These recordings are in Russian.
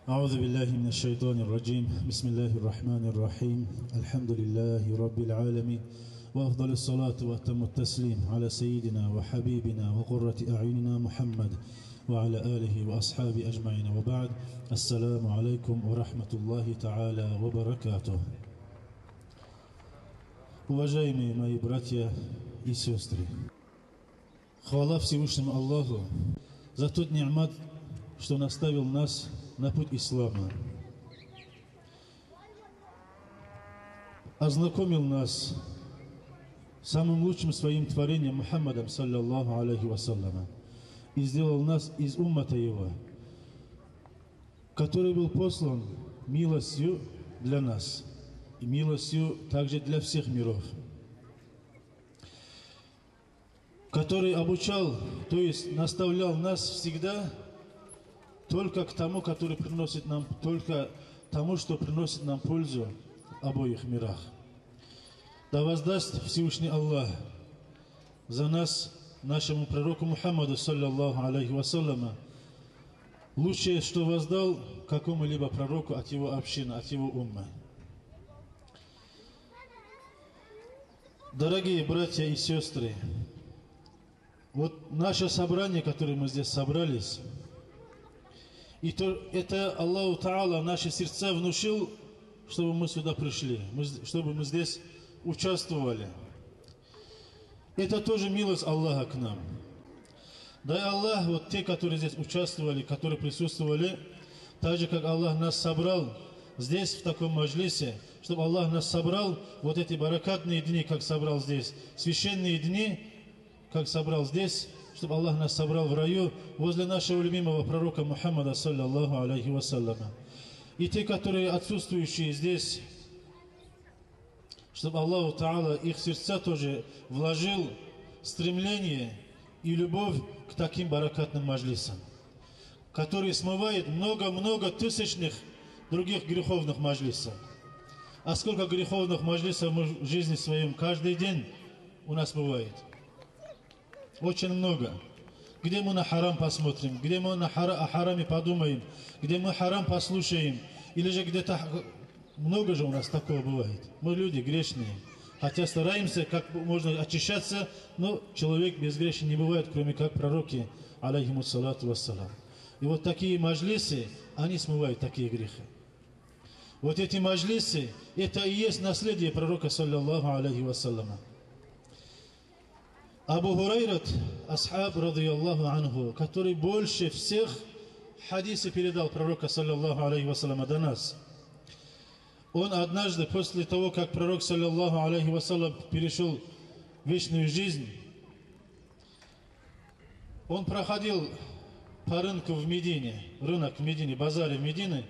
أعوذ بالله من الشيطان الرجيم بسم الله الرحمن الرحيم الحمد لله رب العالمين وأفضل الصلاة وأتم التسليم على سيدنا وحبيبنا وقرة أعيننا محمد وعلى آله وأصحابه أجمعين وبعد السلام عليكم ورحمة الله تعالى وبركاته. Уважаемые мои братья и сестры, хвала Всевышнему Аллаху за тот ни'мат, что наставил нас на путь ислама, ознакомил нас самым лучшим своим творением Мухаммадом саллаллаху алейхи вассаляма и сделал нас из уммата его, который был послан милостью для нас и милостью также для всех миров, который обучал, то есть наставлял нас всегда только к тому, который приносит нам, только тому, что приносит нам пользу в обоих мирах. Да воздаст Всевышний Аллах за нас, нашему пророку Мухаммаду, саллаллаху алейхи вассаляма, лучшее, что воздал какому-либо пророку от его общины, от его уммы. Дорогие братья и сестры, вот наше собрание, которое мы здесь собрались, и то, это Аллаху Та'ала наши сердца внушил, чтобы мы сюда пришли, чтобы мы здесь участвовали. Это тоже милость Аллаха к нам. Да и Аллах, вот те, которые здесь участвовали, которые присутствовали, так же, как Аллах нас собрал здесь, в таком маджлисе, чтобы Аллах нас собрал, вот эти баракатные дни, как собрал здесь, священные дни, как собрал здесь, чтобы Аллах нас собрал в раю возле нашего любимого пророка Мухаммада, саллаллаху алейхи вассаляма. И те, которые отсутствующие здесь, чтобы Аллах Та'ала их сердца тоже вложил стремление и любовь к таким баракатным маджлисам, который смывает много-много тысячных других греховных маджлисов. А сколько греховных маджлисов мы в жизни своем каждый день у нас бывает? Очень много. Где мы на харам посмотрим, где мы о хараме подумаем, где мы харам послушаем, или же где-то много же у нас такого бывает. Мы люди грешные, хотя стараемся как можно очищаться, но человек безгрешен не бывает, кроме как пророки, алейхиму салату вассалам. И вот такие маджлисы, они смывают такие грехи. Вот эти маджлисы, это и есть наследие пророка, саллаллаху алейхи вассаляма. Абу Хурайрат, асхаб, радийаллаху анху, который больше всех хадисы передал пророка, саллаллаху алейхи вассаляма, до нас. Он однажды, после того, как пророк, саллаллаху алейхи вассалям, перешел в вечную жизнь, он проходил по рынку в Медине, рынок в Медине, базаре в Медине,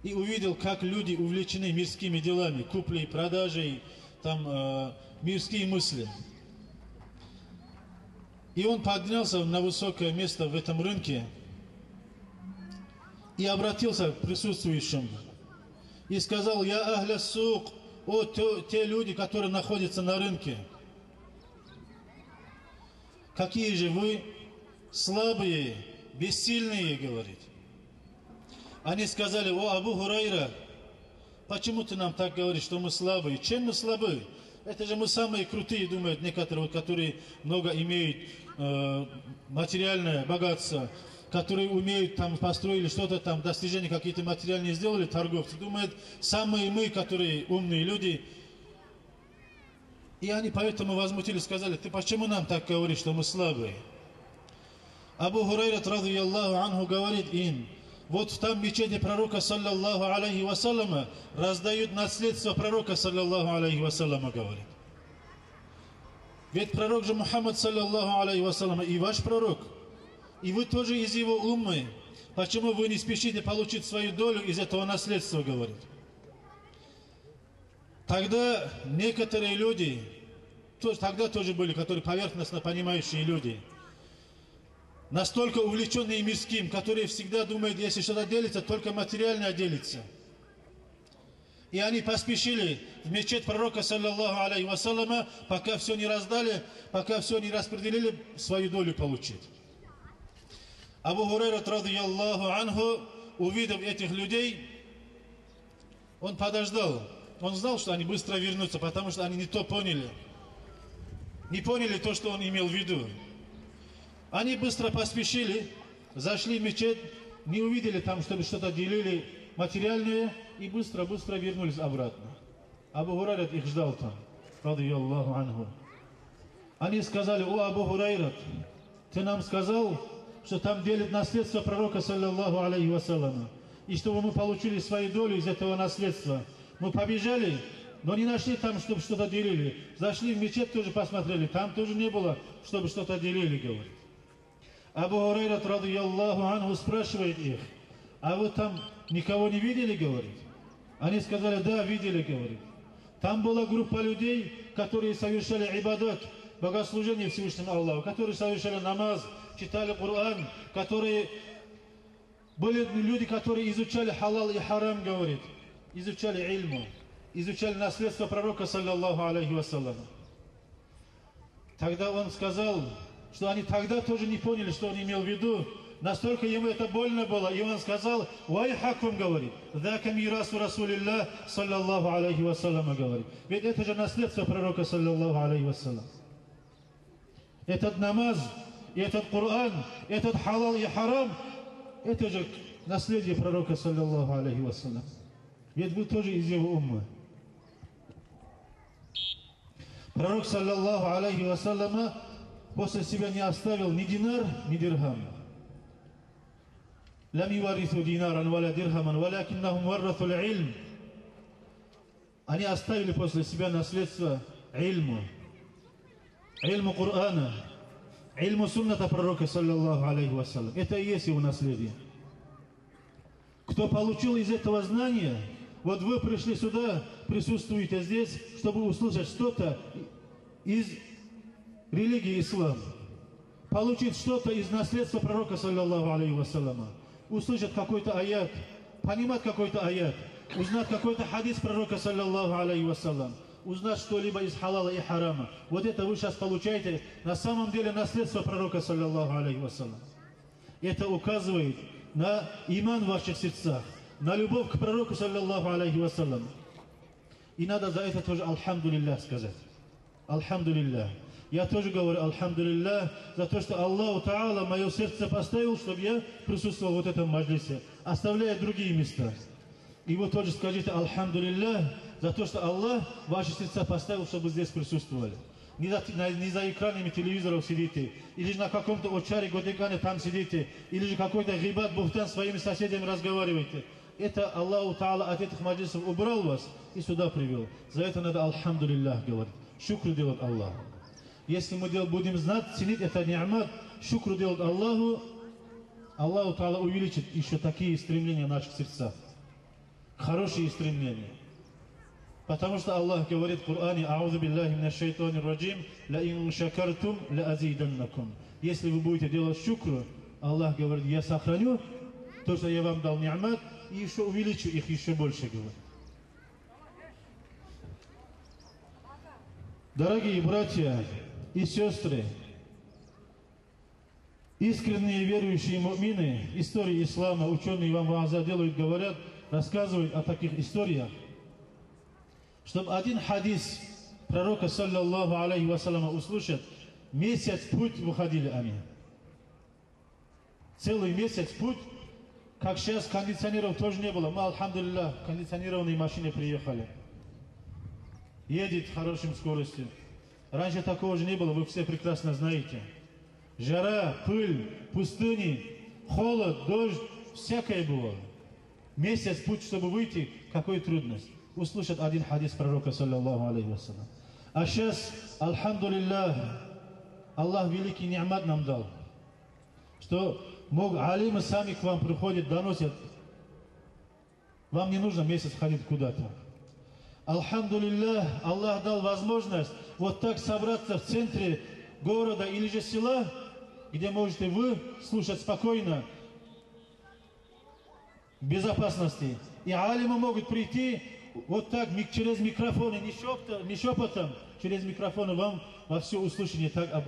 и увидел, как люди увлечены мирскими делами, куплей, продажей, там мирские мысли. И он поднялся на высокое место в этом рынке и обратился к присутствующим и сказал: «Я ахля сук, о те люди, которые находятся на рынке, какие же вы слабые, бессильные», говорит. Они сказали: «О, Абу Хурайра, почему ты нам так говоришь, что мы слабые? Чем мы слабы? Это же мы самые крутые», думают некоторые, которые много имеют материальное богатство, которые умеют, там, построили что-то там, достижения какие-то материальные сделали, торговцы, думают, самые мы, которые умные люди. И они поэтому возмутились, сказали: «Ты почему нам так говоришь, что мы слабые?» Абу Хурайрат, радийаллаху анху, говорит им: вот в там мечети пророка, саллаллаху алейхи вассаляма, раздают наследство пророка, саллаллаху алейхи вассаляма, говорит. Ведь пророк же Мухаммад, саллаллаху алейхи вассаляма, и ваш пророк, и вы тоже из его уммы. Почему вы не спешите получить свою долю из этого наследства, говорит. Тогда некоторые люди, тогда тоже были, которые поверхностно понимающие люди, настолько увлеченные мирским, которые всегда думают, если что-то делится, только материально делится. И они поспешили в мечеть пророка, саллаллаху алейхи вассаляма, пока все не раздали, пока все не распределили, свою долю получить. Абу Хурайрат, радийаллаху анху, увидев этих людей, он подождал. Он знал, что они быстро вернутся, потому что они не то поняли. Не поняли то, что он имел в виду. Они быстро поспешили, зашли в мечеть, не увидели там, чтобы что-то делили материальное, и быстро-быстро вернулись обратно. Абу Хурайра их ждал там. Радийаллаху анху. Они сказали: о, Абу Хурайра, ты нам сказал, что там делят наследство пророка, саллаллаху алейхи вассаляма, и чтобы мы получили свою долю из этого наследства. Мы побежали, но не нашли там, чтобы что-то делили. Зашли в мечеть, тоже посмотрели, там тоже не было, чтобы что-то делили, говорит. Абу Хурайра, радийаллаху анху, спрашивает их: а вы там никого не видели, говорит? Они сказали: да, видели, говорит. Там была группа людей, которые совершали ибадат, богослужение Всевышнему Аллаху, которые совершали намаз, читали Коран, которые были люди, которые изучали халал и харам, говорит, изучали ильму, изучали наследство пророка, саллаллаху алейхи вассалям. Тогда он сказал, что они тогда тоже не поняли, что он имел в виду. Настолько ему это больно было, и он сказал: «Вайхакум», говорит, «Дака мирасу Расулилля, саллаллаху алейхи вассалям», говорит. Ведь это же наследство пророка, саллаллаху алейхи вассалям. Этот намаз, этот Коран, этот халал и харам, это же наследие пророка, саллаллаху алейхи вассалям. Ведь вы тоже из его уммы. Пророк, саллаллаху алейхи вассаляма, после себя не оставил ни динар, ни дирхам. لم يورثوا دينارا ولا درهما ولكنهم ورثوا العلم. Они оставили после себя наследство ильму, ильму Корана, ильму сунната пророка, саллаллаху алейхи вассалям. Это и есть его наследие. Кто получил из этого знания, вот вы пришли сюда, присутствуете здесь, чтобы услышать что-то из религии ислам, получить что-то из наследства пророка, саллаллаху алейхи вассаляма, услышать какой-то аят, понимать какой-то аят, узнать какой-то хадис пророка, саллаллаху алейхи вассалям, узнать что-либо из халала и харама. Вот это вы сейчас получаете на самом деле наследство пророка, саллаллаху алейхи вассалям. Это указывает на иман в ваших сердцах, на любовь к пророку, саллаллаху алейхи вассалям. И надо за это тоже альхамдулиллах сказать. Альхамдулиллах. Я тоже говорю альхамдулиллах за то, что Аллаху Та'ала мое сердце поставил, чтобы я присутствовал в этом маджлисе, оставляя другие места. И вы тоже скажите альхамдулиллах за то, что Аллах ваши сердца поставил, чтобы здесь присутствовали. Не за экранами телевизоров сидите, или же на каком-то очаре годикане там сидите, или же какой-то гибат, бухтан своими соседями разговариваете. Это Аллаху Та'ала от этих маджлисов убрал вас и сюда привел. За это надо альхамдулиллах говорить. Шукр делать Аллаху. Если мы будем знать, ценить это ни'мат, шукр делать Аллаху, Аллаху Та'ала увеличит еще такие стремления в наших сердцах. Хорошие стремления. Потому что Аллах говорит в Коране: «Аузу биллахи минаш шайтанир раджим, ла ин шакартум ла азиданнакум». Если вы будете делать шукр, Аллах говорит: я сохраню то, что я вам дал ни'мат, и еще увеличу их еще больше, говорит. Дорогие братья и сестры, искренние верующие му'мины, истории ислама, ученые вам вааза делают, говорят, рассказывают о таких историях, чтобы один хадис пророка, саллаллаху алейхи вассаляма, услышать, месяц путь выходили они. Целый месяц путь, как сейчас кондиционеров тоже не было. Мы, альхамдулиллах, кондиционированные машины приехали. Едет с хорошей скоростью. Раньше такого же не было, вы все прекрасно знаете. Жара, пыль, пустыни, холод, дождь, всякое было. Месяц путь, чтобы выйти, какой трудность. Услышать один хадис пророка, саллаллаху алейхи вассалям. А сейчас, альхамдулиллах, Аллах великий ни'мат нам дал, что алимы сами к вам приходят, доносят. Вам не нужно месяц ходить куда-то. Альхамдулиллах, Аллах дал возможность вот так собраться в центре города или же села, где можете вы слушать спокойно, в безопасности. И алимы могут прийти вот так, через микрофоны, не шепотом, через микрофоны вам во все услышание так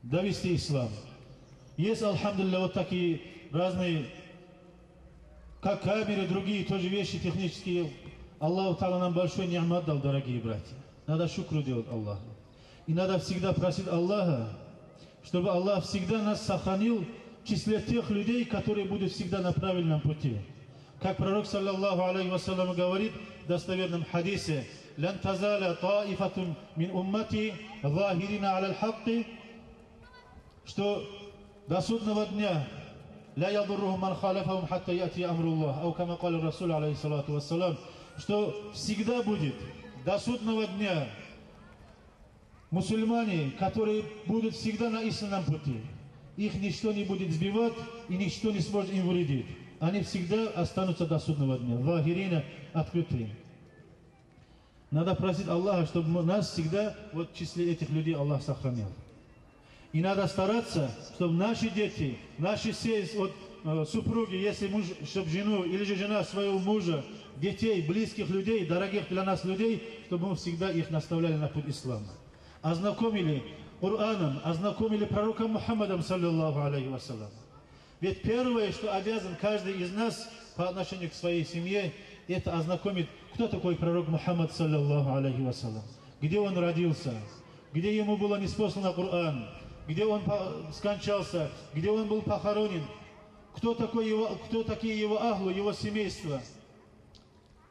довести ислам. Есть, альхамдулилля, вот такие разные как камеры, другие тоже вещи технические. Аллах Та'ала нам большой ни'мат дал, дорогие братья. Надо шукру делать Аллаху. И надо всегда просить Аллаха, чтобы Аллах всегда нас сохранил в числе тех людей, которые будут всегда на правильном пути. Как пророк, саллаллаху алейхи вассалям, говорит в достоверном хадисе: «Лан тазаля таифатун мин уммати захирина аля аль-хакки», что до судного дня ля ядурруху ман халафахум хатта яти амруллах, ау кама каля расуль алейхи салату вассалам, что всегда будет до судного дня мусульмане, которые будут всегда на истинном пути. Их ничто не будет сбивать и ничто не сможет им вредить. Они всегда останутся до судного дня. Захирина, открытые. Надо просить Аллаха, чтобы нас всегда вот в числе этих людей Аллах сохранил. И надо стараться, чтобы наши дети, наши супруги, если муж, чтобы жену или же жена своего мужа, детей, близких людей, дорогих для нас людей, чтобы мы всегда их наставляли на путь ислама. Ознакомили Кораном, ознакомили пророком Мухаммадом, саллиллаху алейхи вассалям. Ведь первое, что обязан каждый из нас по отношению к своей семье, это ознакомить, кто такой пророк Мухаммад, саллиллаху алейхи вассалям, где он родился, где ему было ниспослано Коран, где он скончался, где он был похоронен, кто такие его ахлу, его семейство,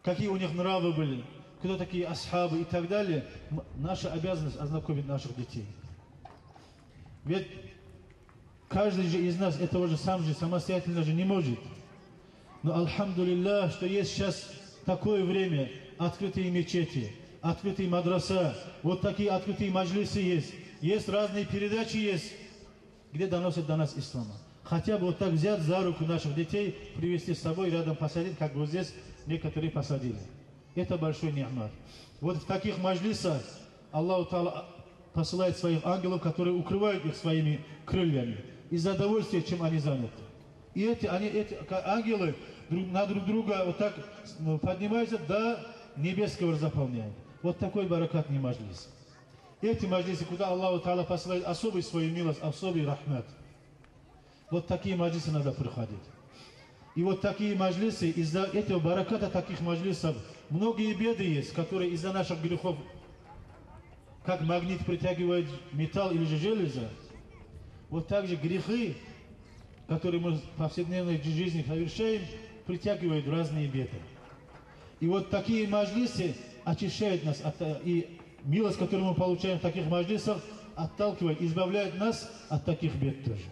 какие у них нравы были, кто такие асхабы и так далее. Наша обязанность ознакомить наших детей. Ведь каждый же из нас этого же сам же самостоятельно же не может. Но альхамдулиллах, что есть сейчас такое время, открытые мечети, открытые мадраса, вот такие открытые маджлисы есть разные передачи есть, где доносят до нас ислама. Хотя бы вот так взять за руку наших детей, привести с собой, рядом посадить, как вот здесь некоторые посадили. Это большой ни'мат. Вот в таких маджлисах Аллах Та'ала посылает своих ангелов, которые укрывают их своими крыльями. Из-за удовольствия, чем они заняты. И эти ангелы на друг друга вот так поднимаются, до небесного заполняют. Вот такой баракатный маджлис. Эти маджлисы, куда Аллах Та'ала посылает особый свою милость, особый рахмат. Вот такие маджлисы надо приходить. И вот такие маджлисы, из-за этого бараката таких маджлисов, многие беды есть, которые из-за наших грехов, как магнит притягивает металл или же железо, вот так же грехи, которые мы в повседневной жизни совершаем, притягивают разные беды. И вот такие маджлисы очищают нас, и милость, которую мы получаем в таких маджлисах, отталкивает, избавляет нас от таких бед тоже.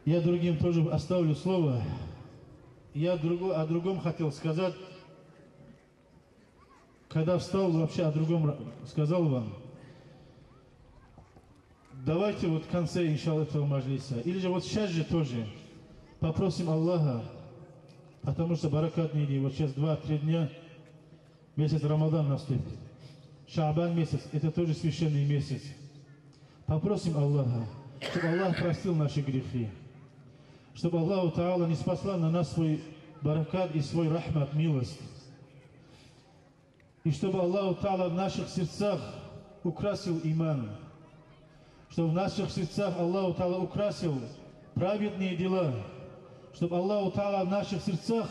Я другим тоже оставлю слово. Я о другом хотел сказать. Когда встал, вообще о другом сказал вам. Давайте вот в конце, иншаллах, этого маджлиса, или же вот сейчас же тоже попросим Аллаха, потому что баракатные дни, вот сейчас 2-3 дня, месяц Рамадан наступит. Шаабан месяц, это тоже священный месяц. Попросим Аллаха, чтобы Аллах простил наши грехи, чтобы Аллах Та'ала не спасла на нас свой баракат и свой рахмат, милость. И чтобы Аллах Та'ала в наших сердцах украсил иман, чтобы в наших сердцах Аллах Та'ала украсил праведные дела, чтобы Аллах Та'ала в наших сердцах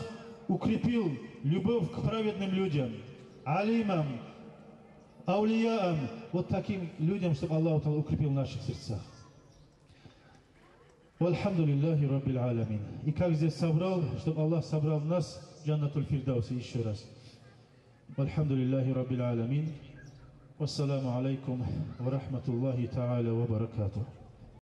укрепил любовь к праведным людям, алимам, аулияам, вот таким людям, чтобы Аллах Та'ала укрепил в наших сердцах. Вальхамдулиллахи Раббил Аламин. И как здесь собрал, чтобы Аллах собрал нас в Джаннатуль Фирдаусе еще раз. Вальхамдулиллахи Раббил Аламин. Вассаламу алейкум ва рахматуллахи та'аля ва баракатух.